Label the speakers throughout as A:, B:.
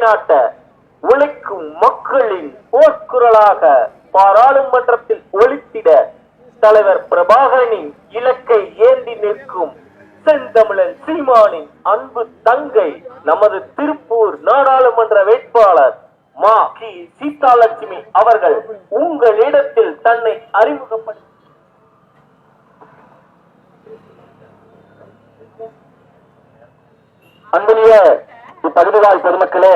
A: நிலைநாட்ட உழைக்கும் மக்களின் போர்க்குரலாக பாராளுமன்றத்தில் ஒலித்திட தலைவர் பிரபாகரனின் இலக்கை ஏந்தி நிற்கும் செந்தமிழன் சீமானின் அன்பு தங்கை நமது திருப்பூர் நாடாளுமன்ற வேட்பாளர் மா கி சீதாலட்சுமி அவர்கள் உங்களிடத்தில் தன்னை அறிமுகப்படுத்த
B: அன்புடைய இப்பகுதிவாழ் பொதுமக்களே,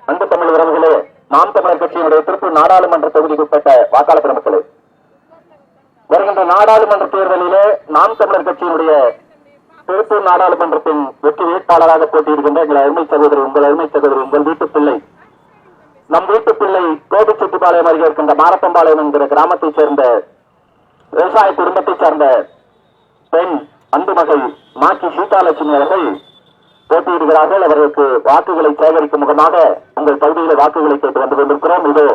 B: அன்பு தமிழ் உறவுகளே, நாம் தமிழர் கட்சியினுடைய திருப்பூர் நாடாளுமன்ற தொகுதிக்குட்பட்ட வாக்காளர் பெருமக்களே, வருகின்ற நாடாளுமன்ற தேர்தலிலே நாம் தமிழர் கட்சியினுடைய திருப்பூர் நாடாளுமன்றத்தின் வெற்றி வேட்பாளராக போட்டியிடுகின்ற உங்கள் அருமை சகோதரி, உங்கள் வீட்டு பிள்ளை, நம் வீட்டு பிள்ளை கோபிச்செட்டிப்பாளையம் அருகே இருக்கின்ற மாரப்பம்பாளையம் என்கிற கிராமத்தைச் சேர்ந்த விவசாய குடும்பத்தைச் சேர்ந்த பெண் அன்பு மகள் மா கி சீதாலட்சுமி அவர்கள் போட்டியிடுகிறார்கள். அவர்களுக்கு வாக்குகளை சேகரிக்கும் முகமாக உங்கள் பகுதியில் வாக்குகளை கேட்டு வந்து கொண்டிருக்கிறோம். இதோ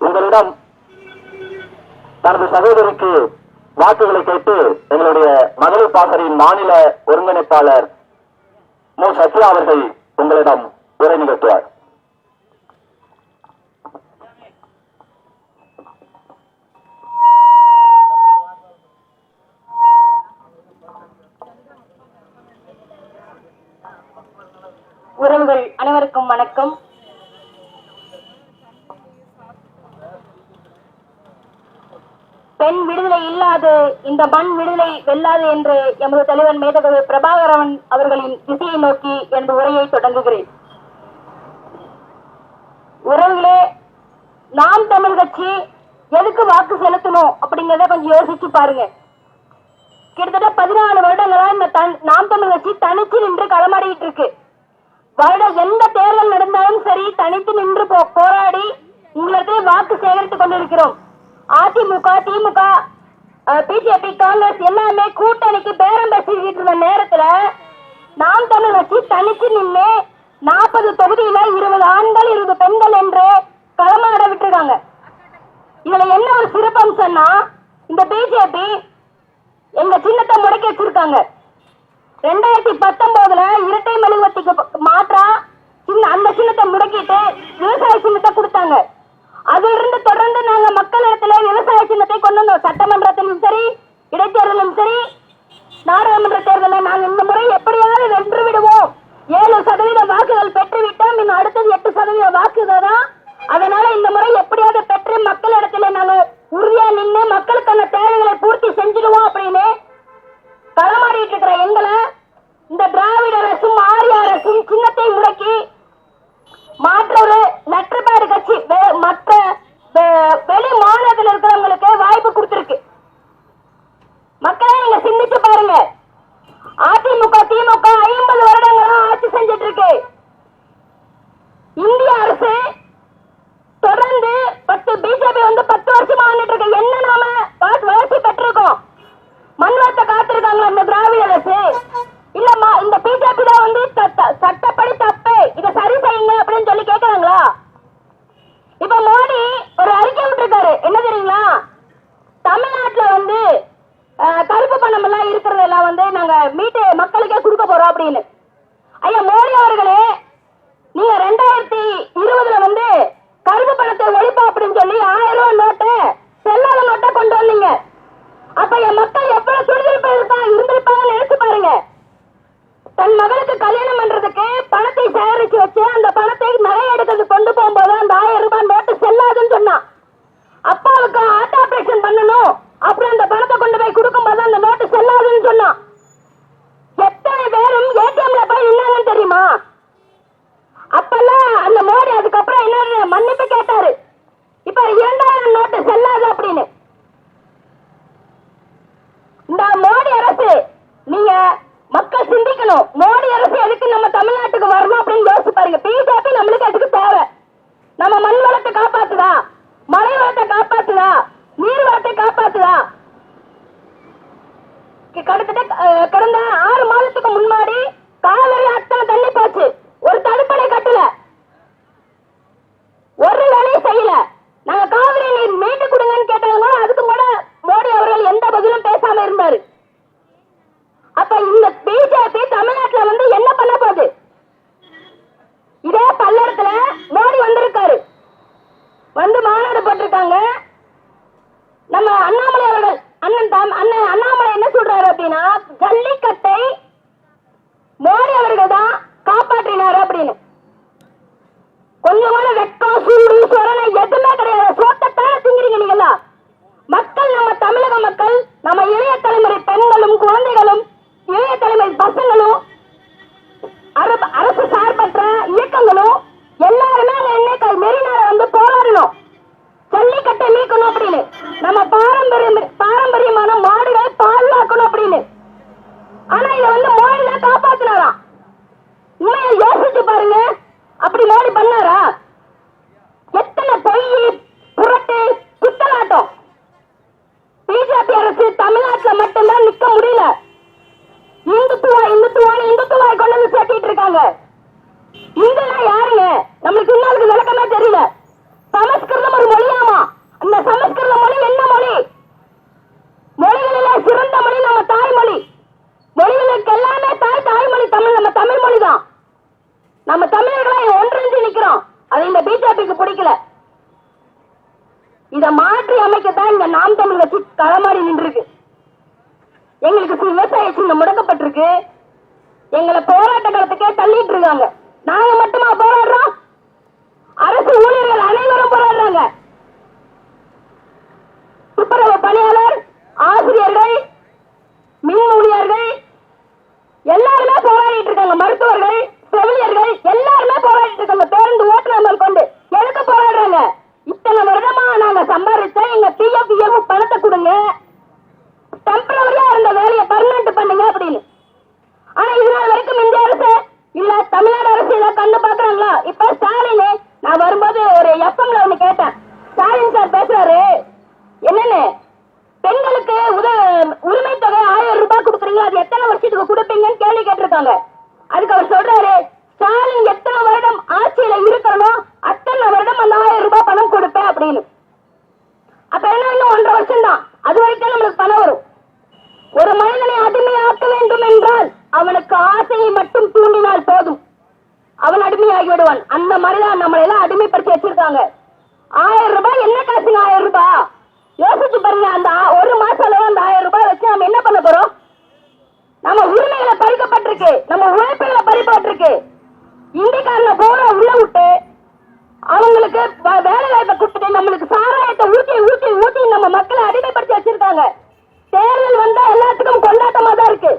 B: உங்களிடம் தனது சகோதரிக்கு வாக்குகளை கேட்டு எங்களுடைய மகளிர் பாசறையின் மாநில ஒருங்கிணைப்பாளர் மு சத்யா அவர்கள் உங்களிடம் உரை நிகழ்த்துவார்.
C: உறவுகள் அனைவருக்கும் வணக்கம். பெண் விடுதலை இல்லாது இந்த மண் விடுதலை வெல்லாது என்று எமது தலைவர் மேதகவி பிரபாகரன் அவர்களின் திசையை நோக்கி எனது உரையை தொடங்குகிறேன். உறவுகளே, நாம் தமிழ் கட்சி எதுக்கு வாக்கு செலுத்தணும் அப்படிங்கறத கொஞ்சம் யோசிச்சு பாருங்க. கிட்டத்தட்ட 14 வருடங்களா இந்த நாம் தமிழ் கட்சி தனிச்சு நின்று களமாடிட்டு இருக்கு. எந்த தேர்தல் நடந்தாலும் சரி, தனித்து நின்று போராடி உங்களுக்கு வாக்கு சேகரித்துக் கொண்டிருக்கிறோம். அதிமுக, திமுக, பிஜேபி, காங்கிரஸ் எல்லாமே கூட்டணிக்கு பேரம் பேசிக்கிட்டு இருந்த நேரத்துல நாம் தமிழ் கட்சி தனிச்சு நின்று 40 தொகுதியில 20 ஆண்கள் 20 பெண்கள் என்று களமாட விட்டுருக்காங்க. இதுல என்ன ஒரு சிறப்பம்சம்னா, இந்த பிஜேபி எங்க சின்னத்தை முடக்கி வச்சிருக்காங்க. 2019 இரட்டை மெழுகுவர்த்திக்கு மாற்றா அந்த சின்னத்தை முடக்கிட்டு விவசாய சின்னத்தை கொடுத்தாங்க. அதிலிருந்து தொடர்ந்து நாங்க மக்களிடத்துல விவசாய சின்னத்தை கொண்டு வந்தோம். சட்டமன்றத்திலும் சரி, இடைத்தேர்தலும் சரி, நாடாளுமன்ற தேர்தலில் நாங்கள் இந்த முறை எப்படியாவது வென்று விடுவோம். 7% வாக்குகள் பெற்றுவிட்டோம். இன்னும் அடுத்தது 8% வாக்குகள் தான். அதனால இந்த முறை எப்படியாவது பெற்று மக்களிடத்துல நாங்கள் உறுதியா நின்று மக்களுக்கான தேவைகளை பூர்த்தி செஞ்சிடுவோம் அப்படின்னு களமாடிட்டு இருக்கிற எங்களை இந்த திராவிட அரசும் ஆரிய அரசும் சின்னத்தை முடக்கி மாற்றொரு நற்றுப்பாடு கட்சி மற்ற வெளி மாநிலத்தில் இருக்கிறவங்களுக்கு வாய்ப்பு கொடுத்திருக்கு. மக்களை நீங்க சிந்திச்சு பாருங்க. அதிமுக, திமுக 50 வருடங்களா ஆட்சி செஞ்சிட்டு இருக்கு. இந்திய அரசு தொடர்ந்து பிஜேபி 10 வருஷமா வந்துட்டு இருக்கு. என்ன நாம வளர்ச்சி பெற்றிருக்கோம்? மண்வளத்தை காத்திருக்காங்களா இந்த திராவிட அரசு? இல்லம்மா, இந்த பிஜேபி தான் சட்டப்படி தப்பு, இதை சரி செய்யுங்க அப்படின்னு சொல்லி கேட்கறாங்களா? இப்ப மோடி ஒரு அறிக்கை விட்டுருக்காரு. என்ன தெரியுங்களா? தமிழ்நாட்டுல கருப்பு பணம் எல்லாம் இருக்கிறதெல்லாம் நாங்க மீட்டு மக்களுக்கே கொடுக்க போறோம் அப்படின்னு. ஐயா மோடி அவர்களே, நீங்க 2020 கருப்பு பணத்தை ஒழிப்போம் அப்படின்னு சொல்லி 1000 ரூபாய் நோட்டை, செல்லாத நோட்டை கொண்டு வந்தீங்க. அப்ப என் மக்கள் எவ்வளவு துடிதிருப்பா இருந்திருப்பாங்கன்னு நினைச்சு பாருங்க. தன் மகளுக்கு கல்யாணம் பண்றதுக்கு பணத்தை சேகரிச்சு வச்சு அந்த பணத்தை நகை எடுக்கிறது கொண்டு போகும்போது அந்த 1000 ரூபாய் நோட்டு செல்லாதுன்னு சொன்னா. அப்பாவுக்கு ஹார்ட் ஆபரேஷன் பண்ணணும், அப்புறம் அந்த பணத்தை கொண்டு போய் கொடுக்கும் போது அந்த நோட்டு செல்லாதுன்னு சொன்னா. எத்தனை பேரும் ஏடிஎம்ல போய் நின்னாங்கன்னு தெரியுமா? அப்பெல்லாம் அந்த மோடி அதுக்கப்புறம் என்ன மன்னிப்பு கேட்டாரு. இப்ப 2000 நோட்டு செல்லாது அப்படின்னு. இந்த மோடி அரசு, நீங்க மக்கள் சிந்திக்கணும். மோடி அரசு எதுக்கு நம்ம தமிழ்நாட்டுக்கு வரணும் அப்படின்னு யோசிச்சு பாருங்க. பிஜேபி நம்மளுக்கு எதுக்கு தேவை? நம்ம மண் வளத்தை காப்பாத்துதா? மழை வளத்தை காப்பாத்துதா? நீர் வளத்தை காப்பாத்துதா? கடந்த 6 மாதத்துக்கு முன்னாடி காவிரி அத்தனை தண்ணி போச்சு. ஒரு தடுப்பணை கட்டல, ஒரு வேலையும் செய்யல. நாங்க காவிரி நீர் மீட்டு கொடுங்கன்னு கேட்டவங்க அதுக்கு கூட மோடி அவர்கள் எந்த பதிலும் பேசாம இருந்தாரு. அப்ப இந்த பிஜேபி தமிழ்நாட்டுல என்ன பண்ண போகுது? இதே பல்லடத்துல அப்படின்னு. கொஞ்சம் கூட வெக்கம் சூடு சொரணை எதுவுமே கிடையாது. சோட்டத்தான திங்கிறீங்க நீங்களா. மக்கள், நம்ம தமிழக மக்கள், நம்ம இளைய தலைமுறை பெண்களும் குழந்தைகளும் இளைய தலைமுறை பசங்களும் அரசு சார்பற்ற இயக்கங்களும் எல்லாருமே என்னைக்கு மெரினால வந்து போராடணும், ஜல்லிக்கட்டை நீக்கணும் அப்படின்னு, நம்ம பாரம்பரியமான மாடுகளை பாதுகாக்கணும் அப்படின்னு. ஆனா இத வந்து மோடி தான் காப்பாத்தினாராம். உண்மையை யோசிச்சு பாருங்க, அப்படி மோடி பண்ணாரா? எத்தனை பொய் புரட்டு குத்தலாட்டம். பிஜேபி அரசு தமிழ்நாட்டில் மட்டும்தான் நிக்க முடியல. இந்துத்துவாய் கொண்டு வந்து சேர்த்திட்டு இருக்காங்க. இந்துனா யாருங்க? நம்மளுக்கு இன்னும் விளக்கமே தெரியல. சமஸ்கிருதம் ஒரு மொழியாமா? அந்த சமஸ்கிருத மொழி என்ன மொழி? மொழிகளில சிறந்த மொழி நம்ம தாய்மொழி. மொழிகளுக்கு எல்லாமே தாய்மொழி தமிழ். நம்ம தமிழ் மொழி தான். நம்ம தமிழர்களை ஒன்றிணைஞ்சு நிக்கிறோம். அது இந்த பிஜேபிக்கு பிடிக்கல. இத மாற்றி அமைக்கத்தான் இந்த நாம் தமிழ் கட்சி களமாடி நின்றுருக்கு. எங்களுக்கு விவசாய சின்னம் முடக்கப்பட்டிருக்கு. எங்களை போராட்ட காலத்துக்கே தள்ளிட்டு இருக்காங்க. நாங்க மட்டுமா போராடுறோம்? அரசு ஊழியர்கள் அனைவரும் போராடுறாங்க. துப்புரவு பணியாளர், ஆசிரியர்கள், மின் ஊழியர்கள் எல்லாருமே போராடிட்டு இருக்காங்க. மருத்துவர்கள், செவிலியர்கள் எல்லாருமே போராடிட்டு இருக்காங்க. பேருந்து ஓட்டுநர்கள் கொண்டு எதுக்கு போராடுறாங்க? இத்தனை வருடமா நாங்க சம்பாதிச்ச எங்க பிஎஃப் பணத்தை கொடுங்க, டெம்பரவரியா இருந்த வேலையை பர்மனன்ட் பண்ணுங்க அப்படின்னு. ஆனா இதனால வரைக்கும் இந்திய அரசு இல்ல தமிழ்நாடு அரசு இதை கண்டு பாக்குறாங்களா? இப்ப ஸ்டாலின், நான் வரும்போது ஒரு எஃப்எம்ல ஒண்ணு கேட்டேன். ஸ்டாலின் சார் பேசுறாரு, என்னன்னு பெண்களுக்கு உரிமை தொகை 1000 ரூபாய் கொடுக்குறீங்களா, அது எத்தனை வருஷத்துக்கு கொடுப்பீங்கன்னு கேள்வி கேட்டிருக்காங்க. அதுக்கு அவர் சொல்றாரு, ஸ்டாலின் எத்தனை வருடம் ஆட்சியில இருக்கணும் அத்தனை வருடம் அந்த 1000 ரூபாய் பணம் கொடுப்பேன் அப்படின்னு. அப்ப என்ன, இன்னும் 1.5 வருஷம் தான். அது வரைக்கும் நம்மளுக்கு பணம் வரும். ஒரு மனிதனை அடிமையாக்க வேண்டும் என்றால் அவனுக்கு ஆசையை மட்டும் தூண்டினால் போதும், அவன் அடிமையாகி விடுவான். அந்த மாதிரிதான் நம்மளை எல்லாம் அடிமைப்படுத்தி வச்சிருக்காங்க. 1000 ரூபாய் என்ன காசுங்க? 1000 ரூபாய் யோசிச்சு பாருங்க. அந்த ஒரு மாசம் அளவு அந்த 1000 ரூபாய் வச்சு நம்ம என்ன பண்ண போறோம்? நம்ம உரிமைகளை பறிக்கப்பட்டிருக்கு, நம்ம உழைப்புகளை பறிக்கப்பட்டிருக்கு. இந்திக்காரனை போற உள்ள விட்டு அவங்களுக்கு வேலை வாய்ப்பை கொடுத்துட்டு நம்மளுக்கு சாராயத்தை ஊட்டி ஊட்டி ஊட்டி நம்ம மக்களை அடிமைப்படுத்தி வச்சிருக்காங்க. தேர்தல் வந்தா எல்லாத்துக்கும் கொண்டாட்டமா தான் இருக்கு.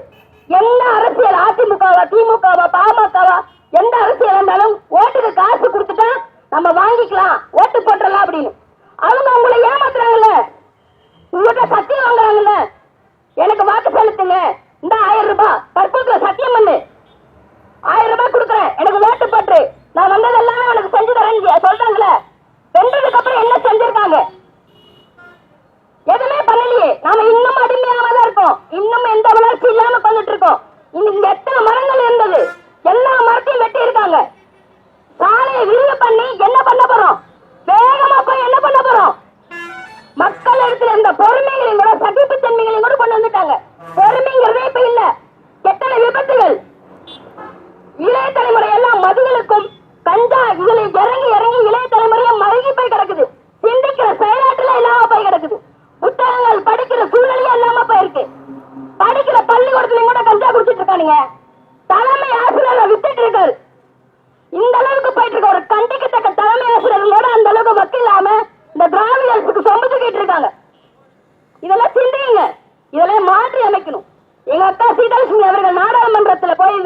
C: எந்த அரசியல், அதிமுகவா திமுகவா பாமகவா எந்த அரசியல் இருந்தாலும் ஓட்டுக்கு காசு கொடுத்துட்டா நம்ம வாங்கிக்கலாம், ஓட்டு போட்டுடலாம் அப்படின்னு. அவங்க உங்களை ஏமாத்துறாங்கல்ல, உங்கள்கிட்ட சத்தியம் வாங்குறாங்கல்ல, எனக்கு வாக்கு செலுத்துங்க, இந்த 1000 ரூபாய் கற்பூரத்துல சத்தியம் பண்ணு, 1000 ரூபாய் கொடுக்குறேன், எனக்கு ஓட்டு போட்டு நான் வந்தது எல்லாமே உனக்கு செஞ்சு தரேன் சொல்றாங்கல்ல. வென்றதுக்கு அப்புறம் என்ன செஞ்சிருக்காங்க? எதுவுமே பண்ணலையே. நாம இன்னும் அடிமையாம தான் இருக்கோம். இன்னும் எந்த வளர்ச்சி இல்லாம பண்ணிட்டு இருக்கோம். இங்க எத்தனை மரங்கள் இருந்தது, எல்லா மரத்தையும் வெட்டி இருக்காங்க. சாலையை விரிவு பண்ணி என்ன பண்ண போறோம்? வேகமா போய் என்ன பண்ண போறோம்? மக்கள் இடத்துல இருந்த பொறுமைகளையும் கூட சகிப்பு தன்மைகளையும் கூட கொண்டு வந்துட்டாங்க. பொறுமைங்கிறதே இப்ப இல்ல. எத்தனை விபத்துகள்! இளைய தலைமுறை எல்லாம் மதுகளுக்கும் கஞ்சா இதுல இறங்கி இறங்கி இளைய தலைமுறையா மருகி போய் கிடக்குது. சிந்திக்கிற செயலாற்றுல இல்லாம போய் கிடக்குது. புத்தகங்கள் படிக்கிற சூழ்நிலையா இல்லாம போயிருக்கு. படிக்கிற பள்ளிக்கூடத்துலயும் கூட கஞ்சா குடிச்சிட்டு இருக்கானுங்க. தலைமை ஆசிரியரை வித்துட்டு இருக்காரு. இந்த அளவுக்கு போயிட்டு இருக்க ஒரு கண்டிக்கத்தக்க தலைமை ஆசிரியர்களோட அந்த அளவுக்கு வக்கு இல்லாம இந்த திராவிடர்களுக்கு சொம்பு தூக்கிட்டு இருக்காங்க. இதெல்லாம் சிந்திங்க, இதெல்லாம் மாற்றி அமைக்கணும். எங்க அக்கா சீதாலட்சுமி அவர்கள் நாடாளுமன்றத்தில் போய்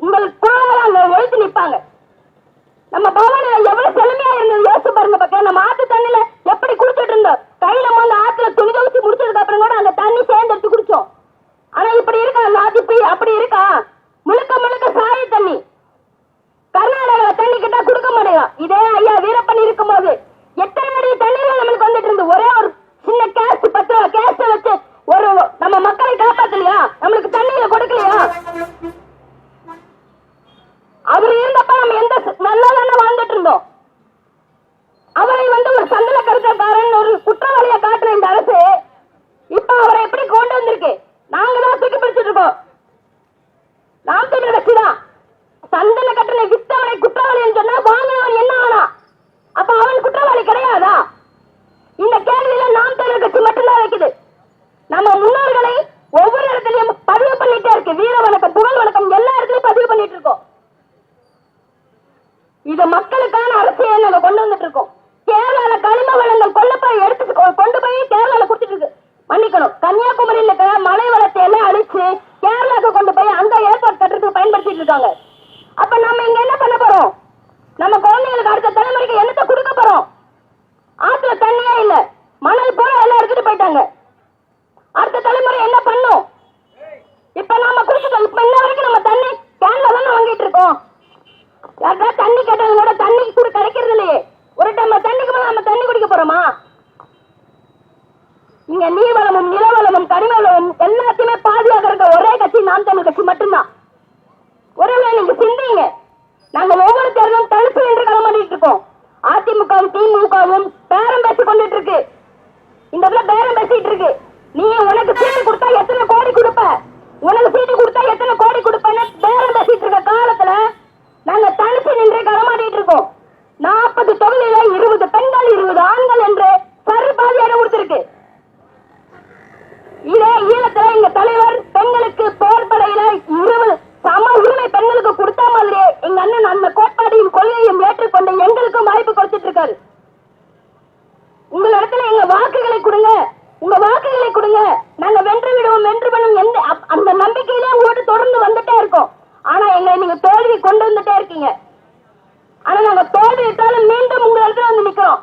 C: உங்கள் குரலால் அங்க ஒழித்து நிற்பாங்க. நம்ம பவானி எவ்வளவு செழுமையா இருந்தது யோசிச்சு பாருங்க. பக்கம் நம்ம ஆத்து தண்ணியில எப்படி குடிச்சிட்டு இருந்தோம். கையில வந்து ஆத்துல துணி துவச்சு முடிச்சதுக்கு அப்புறம் கூட அந்த தண்ணி சேர்ந்து எடுத்து குடிச்சோம். ஆனா இப்படி இருக்கா நாதிப்பி? அப்படி இருக்கா? முழுக்க முழுக்க சாய தண்ணி. கர்நாடகால தண்ணி கிட்ட கொடுக்க மாட்டேங்கிறான். இதே ஐயா வீரப்பன் இருக்கும் போது எத்தனை அடி தண்ணீர்கள் நம்மளுக்கு வந்துட்டு இருந்து. ஒரே ஒரு சின்ன கேஸ்ட் 10 ரூபா கேஸ்ட வச்சு ஒரு நம்ம மக்களை காப்பாத்தலையா? நம்மளுக்கு தண்ணீரை கொடுக்கலையா? அவர் இருந்தப்ப நம்ம எந்த நல்லா வாழ்ந்துட்டு இருந்தோம். அவரை வந்து ஒரு சந்தல கருத்தக்காரன் ஒரு குற்றவாளியை காட்டுற இந்த அரசு இப்ப அவரை எப்படி கொண்டு வந்திருக்கு? நாங்க தான் தூக்கி பிடிச்சிட்டு இருக்கோம். நாம் தமிழர் கட்சி தான். சந்தன கட்டணை வித்தவனை குற்றவாளி சொன்னா வாங்கினவன் என்ன ஆனா? அப்ப அவன் குற்றவாளி இது மக்களுக்கான அரசியலை நாங்க கொண்டு வந்துட்டு இருக்கோம். கேரளால கனிம வளங்கள் கொல்லப்போய் எடுத்து கொண்டு போய் கேரளால கொடுத்துட்டு இருக்கு. மன்னிக்கணும், கன்னியாகுமரியில இருக்கிற மலை வளத்தை எல்லாம் அழிச்சு கேரளாவுக்கு கொண்டு போய் அங்க ஏர்போர்ட் கட்டுறதுக்கு பயன்படுத்திட்டு இருக்காங்க. அப்ப நம்ம இங்க என்ன பண்ண போறோம்? நம்ம குழந்தைங்களுக்கு அடுத்த தலைமுறைக்கு என்னத்தை கொடுக்க போறோம்? ஆத்துல தண்ணியே இல்ல, மணல் போல எல்லாம் எடுத்துட்டு போயிட்டாங்க. அடுத்த தலைமுறை என்ன பண்ணும்? இப்ப நாம குடிச்சிட்டோம். இப்ப இன்ன வரைக்கும் நம்ம தண்ணி கேன்ல தானே வாங்கிட்டு இருக்கோம். யாரா தண்ணி கேட்டாலும் கூட தண்ணி கூட கிடைக்கிறது இல்லையே. ஒரு டைம் தண்ணிக்கு மேல நம்ம தண்ணி குடிக்க போறோமா? இங்க நீர்வளமும் நிலவளமும் கனிமவளமும் எல்லாத்தையுமே பாதுகாக்கிற ஒரே கட்சி நாம் தமிழ் கட்சி மட்டும்தான். ஒருவேளை நீங்க சிந்திங்க. நாங்க ஒவ்வொரு தேர்தலும் தடுப்பு என்று களமாடிட்டு இருக்கோம். அதிமுகவும் திமுகவும் பேரம் பேசிக் கொண்டுட்டு இருக்கு. இந்த இடத்துல பேரம் பேசிட்டு இருக்கு. நீ உனக்கு சீட்டு கொடுத்தா எத்தனை கோடி கொடுப்ப, உனக்கு சீட்டு கொடுத்தா எத்தனை கோடி கொடுப்பேன்னு பேரம் பேசிட்டு இருக்க காலத்துல நாங்க தனிச்சு நின்று களமாடிட்டு இருக்கோம். 40 தொகுதியில 20 பெண்கள் 20 ஆண்கள் என்று சரி பாதி இடம் கொடுத்திருக்கு. இதே ஈழத்துல எங்க தலைவர் பெண்களுக்கு போர்படையில 20 சம உரிமை பெண்களுக்கு கொடுத்த மாதிரியே எங்க அண்ணன் அந்த கோட்பாடையும் கொள்கையும் ஏற்றுக்கொண்டு எங்களுக்கும் வாய்ப்பு கொடுத்துட்டு இருக்காரு. உங்க இடத்துல எங்க வாக்குகளை கொடுங்க, உங்க வாக்குகளை கொடுங்க, நாங்க வென்று விடுவோம் வென்று பண்ணும் அந்த நம்பிக்கையிலே உங்களோட தொடர்ந்து வந்துட்டே இருக்கோம். ஆனா எங்களை நீங்க தோல்வி கொண்டு வந்துட்டே இருக்கீங்க. ஆனா நாங்க தோல்வி விட்டாலும் மீண்டும் உங்க இடத்துல வந்து நிக்கிறோம்.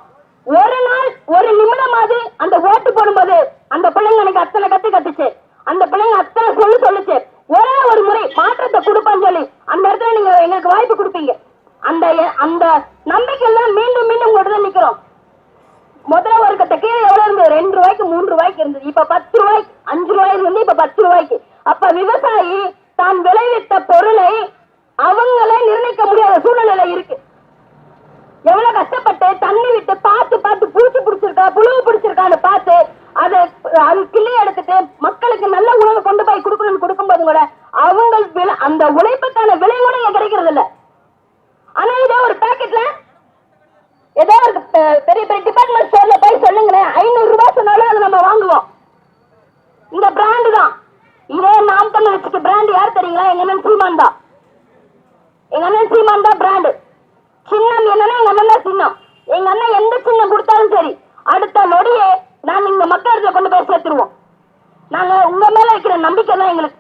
C: ஒரு நாள் ஒரு நிமிடமாவது அந்த ஓட்டு போடும்போது அந்த பிள்ளைங்க எனக்கு அத்தனை கத்துச்சு, அந்த பிள்ளைங்க அத்தனை சொல்லுச்சு, ஒரே ஒரு முறை மாற்றத்தை கொடுப்பான்னு சொல்லி அந்த இடத்துல நீங்க எங்களுக்கு வாய்ப்பு கொடுப்பீங்க. அந்த அந்த நம்பிக்கையில மீண்டும் மீண்டும் உங்க இடத்துல நிக்கிறோம். முதல்ல ஒரு கட்ட கீழே எவ்வளவு இருந்தது? 2 ரூபாய்க்கு 3 ரூபாய்க்கு இருந்தது. இப்ப 10 ரூபாய்க்கு 5 ரூபாய்க்கு இருந்து இப்ப 10 ரூபாய்க்கு. அப்ப விவசாயி தான் விளைவித்த பொருளை அவங்களே நிர்ணயிக்க முடியாத சூழ்நிலை இருக்கு. எவ்வளவு கஷ்டப்பட்டு தண்ணி விட்டு பார்த்து பார்த்து பூச்சி பிடிச்சிருக்கா புழுவு பிடிச்சிருக்கான்னு பார்த்து அதை கிள்ளி எடுத்துட்டு மக்களுக்கு நல்ல உணவு கொண்டு போய் கொடுக்கணும்னு கொடுக்கும்போது கூட அவங்க அந்த உழைப்புக்கான விலை கூட இங்க கிடைக்கிறது இல்ல. ஆனா இதே ஒரு பாக்கெட்ல ஏதோ ஒரு பெரிய பெரிய டிபார்ட்மெண்ட் ஸ்டோர்ல போய் சொல்லுங்களேன், 500 ரூபாய் சொன்னாலும் அதை நம்ம வாங்குவோம். இந்த பிராண்டு தான். இதே நாம் தமிழ் கட்சிக்கு பிராண்ட் யார் தெரியுங்களா? எங்க அண்ணன் சீமான் தான். எங்க அண்ணன் சீமான் தான் பிராண்டு. சின்னம் என்னன்னா எங்க அண்ணன் தான் சின்னம். எங்க அண்ணன் எந்த சின்னம் கொடுத்தாலும் சரி அடுத்த நொடியே நாங்க இந்த மக்களிடத்துல கொண்டு போய் சேர்த்துருவோம். நாங்க உங்க மேல வைக்கிற நம்பிக்கை தான் எங்களுக்கு.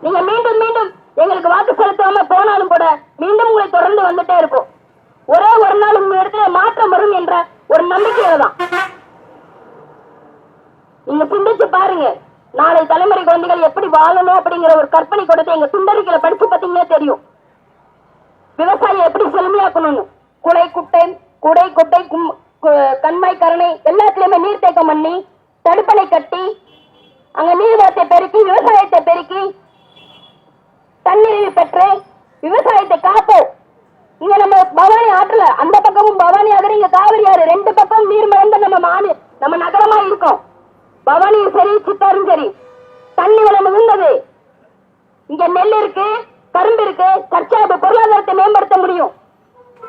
C: நீங்க மீண்டும் மீண்டும் எங்களுக்கு வாக்கு செலுத்தாம போனாலும் கூட மீண்டும் உங்களை தொடர்ந்து வந்துட்டே இருப்போம். ஒரே ஒரு நாள் உங்க இடத்துல மாற்றம் வரும் என்ற ஒரு நம்பிக்கையில தான். நீங்க சிந்திச்சு பாருங்க, நாளை தலைமுறை குழந்தைகள் எப்படி வாழணும் அப்படிங்கிற ஒரு கற்பனை கொடுத்து எங்க சுண்டறிக்கையில படிச்சு பார்த்தீங்கன்னா தெரியும். விவசாயம் எப்படி செழுமையாக்கணும்னு குடை குட்டை கண்மாய் கரணை எல்லாத்திலுமே நீர்த்தேக்கம் பண்ணி தடுப்பணை கட்டி அங்க நீர்வளத்தை பெருக்கி விவசாயத்தை பெருக்கி தண்ணீரை பெற்று விவசாயத்தை காப்போம். இங்க நம்ம பவானி ஆற்றுல அந்த பக்கமும் பவானி ஆறு, இங்க காவிரி ஆறு, 2 பக்கம் நீர் மறந்த நம்ம நகரமா இருக்கோம். பவானியும் சரி சித்தாரும் சரி தண்ணி வளம் மிகுந்தது. இங்க நெல் இருக்கு, கரும்பு இருக்கு, தற்சார்பு பொருளாதாரத்தை மேம்படுத்த முடியும்.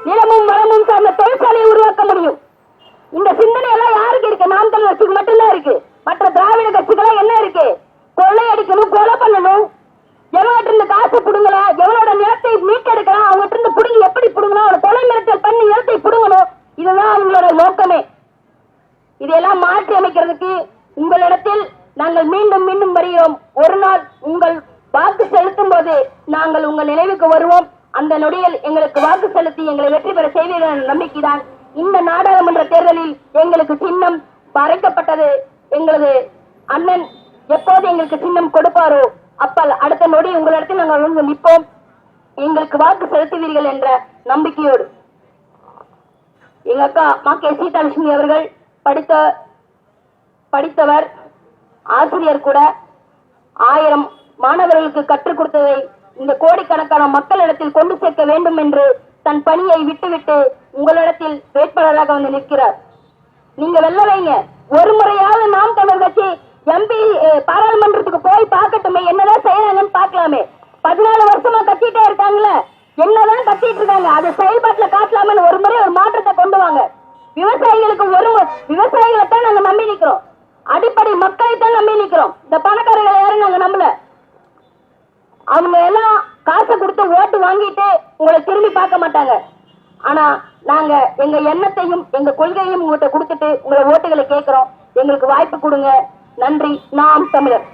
C: நிலமும் மரமும் சார்ந்த தொழிற்சாலையை உருவாக்க முடியும். இந்த சிந்தனை எல்லாம் யாருக்கு இருக்கு? நாம் தமிழ் கட்சிக்கு மட்டும்தான் இருக்கு. மற்ற திராவிட கட்சிகளா என்ன இருக்கு? கொள்ளை அடிக்கணும், கொலை பண்ணணும், எவங்கிட்ட இருந்து காசு புடுங்கல, எவனோட நிலத்தை மீட்டெடுக்கலாம், அவங்ககிட்ட இருந்து புடுங்கி எப்படி புடுங்கணும், அவனை கொலை மிரட்டல் பண்ணி நிலத்தை புடுங்கணும். இதுதான் அவங்களோட நோக்கமே. இதையெல்லாம் மாற்றி அமைக்கிறதுக்கு உங்களிடத்தில் நாங்கள் மீண்டும் மீண்டும் வருகிறோம். ஒரு நாள் உங்கள் வாக்கு செலுத்தும் போது நாங்கள் உங்கள் நினைவுக்கு வருவோம். அந்த நொடியில் எங்களுக்கு வாக்கு செலுத்தி எங்களை வெற்றி பெற செய்வீர்கள் நம்பிக்கைதான். இந்த நாடாளுமன்ற தேர்தலில் எங்களுக்கு சின்னம் மறைக்கப்பட்டது. எங்களது அண்ணன் எப்போது எங்களுக்கு சின்னம் கொடுப்பாரோ அப்ப அடுத்த நொடி உங்களிடத்தில் நாங்கள் வந்து நிற்போம். எங்களுக்கு வாக்கு செலுத்துவீர்கள் என்ற நம்பிக்கையோடு எங்க அக்கா மா கே சீதாலட்சுமி அவர்கள் படித்தவர், ஆசிரியர் கூட. 1000 மாணவர்களுக்கு கற்றுக் கொடுத்ததை இந்த கோடிக்கணக்கான மக்களிடத்தில் கொண்டு சேர்க்க வேண்டும் என்று தன் பணியை விட்டுவிட்டு உங்களிடத்தில் வேட்பாளராக வந்து நிற்கிறார். நீங்க வெல்ல வைங்க. ஒரு முறையாவது நாம் தமிழ் கட்சி எம்பி பாராளுமன்றத்துக்கு போய் பார்க்கட்டுமே, என்னதான் செய்யறாங்கன்னு பார்க்கலாமே. 14 வருஷமா கத்திட்டே இருக்காங்களே, என்னதான் கத்திட்டு இருக்காங்க, அதை செயல்பாட்டுல காட்டலாமே. ஒரு முறை ஒரு மாற்றத்தை கொண்டு வாங்க. விவசாயிகளுக்கு விவசாயிகளை தான் நாங்க நம்பி நிக்கிறோம். அடிப்படை மக்களை தான் நம்பி நிக்கிறோம். இந்த பணக்காரர்களை யாரும் நாங்க நம்பல. அவங்க எல்லாம் காசை கொடுத்து ஓட்டு வாங்கிட்டு உங்களை திரும்பி பார்க்க மாட்டாங்க. ஆனா நாங்க எங்க எண்ணத்தையும் எங்க கொள்கையும் உங்கள்கிட்ட கொடுத்துட்டு உங்களை ஓட்டுகளை கேட்கிறோம். எங்களுக்கு வாய்ப்பு கொடுங்க. நன்றி. நாம் தமிழர்.